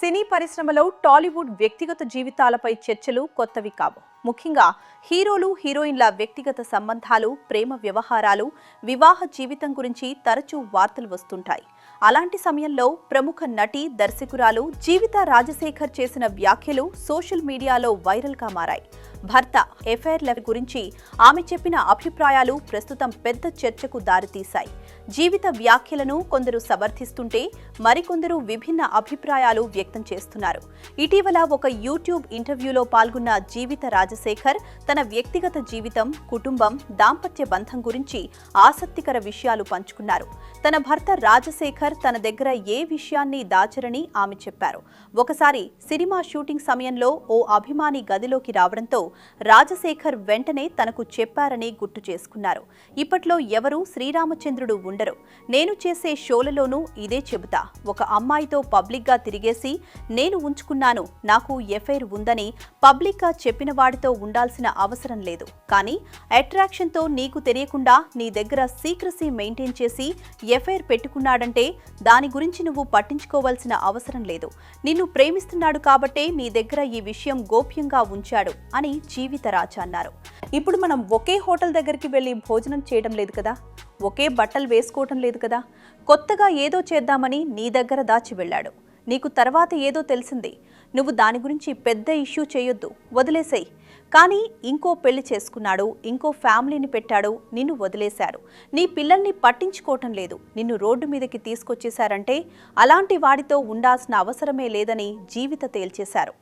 సినీ పరిశ్రమలో టాలీవుడ్ వ్యక్తిగత జీవితాలపై చర్చలు కొత్తవి కావు. ముఖ్యంగా హీరోలు, హీరోయిన్ల వ్యక్తిగత సంబంధాలు, ప్రేమ వ్యవహారాలు, వివాహ జీవితం గురించి తరచూ వార్తలు వస్తుంటాయి. అలాంటి సమయంలో ప్రముఖ నటి, దర్శకురాలు జీవిత రాజశేఖర్ చేసిన వ్యాఖ్యలు సోషల్ మీడియాలో వైరల్గా మారాయి. భర్త ఎఫైర్ల గురించి ఆమె చెప్పిన అభిప్రాయాలు ప్రస్తుతం పెద్ద చర్చకు దారితీశాయి. జీవిత వ్యాఖ్యలను కొందరు సమర్థిస్తుంటే మరికొందరు విభిన్న అభిప్రాయాలు వ్యక్తం చేస్తున్నారు. ఇటీవల ఒక యూట్యూబ్ ఇంటర్వ్యూలో పాల్గొన్న జీవిత రాజశేఖర్ తన వ్యక్తిగత జీవితం, కుటుంబం, దాంపత్య బంధం గురించి ఆసక్తికర విషయాలు పంచుకున్నారు. తన భర్త రాజశేఖర్ తన దగ్గర ఏ విషయాన్ని దాచరని ఆమె చెప్పారు. ఒకసారి సినిమా షూటింగ్ సమయంలో ఓ అభిమాని గదిలోకి రావడంతో రాజశేఖర్ వెంటనే తనకు చెప్పారని గుర్తు చేసుకున్నారు. ఇప్పట్లో ఎవరూ శ్రీరామచంద్రుడు ఉండరు. నేను చేసే షోలలోనూ ఇదే చెబుతా. ఒక అమ్మాయితో పబ్లిక్గా తిరిగేసి నేను ఉంచుకున్నాను, నాకు ఎఫైర్ ఉందని పబ్లిక్గా చెప్పిన వాడితో ఉండాల్సిన అవసరం లేదు. కానీ అట్రాక్షన్తో నీకు తెలియకుండా నీ దగ్గర సీక్రసీ మెయింటైన్ చేసి ఎఫైర్ పెట్టుకున్నాడంటే దాని గురించి నువ్వు పట్టించుకోవాల్సిన అవసరం లేదు. నిన్ను ప్రేమిస్తున్నాడు కాబట్టే నీ దగ్గర ఈ విషయం గోప్యంగా ఉంచాడు అని జీవితరాజ అన్నారు. ఇప్పుడు మనం ఒకే హోటల్ దగ్గరికి వెళ్ళి భోజనం చేయడం లేదు కదా, ఒకే బట్టలు వేసుకోవటం లేదు కదా. కొత్తగా ఏదో చేద్దామని నీ దగ్గర దాచి వెళ్ళాడు. నీకు తర్వాత ఏదో తెలిసింది. నువ్వు దాని గురించి పెద్ద ఇష్యూ చేయొద్దు, వదిలేసేయ్. కానీ ఇంకో పెళ్లి చేసుకున్నాడు, ఇంకో ఫ్యామిలీని పెట్టాడు, నిన్ను వదిలేశాడు. నీ పిల్లల్ని పట్టించుకోవటం లేదు, నిన్ను రోడ్డు మీదకి తీసుకొచ్చేశారంటే అలాంటి వాడితో ఉండాల్సిన అవసరమే లేదని జీవిత తేల్చేశారు.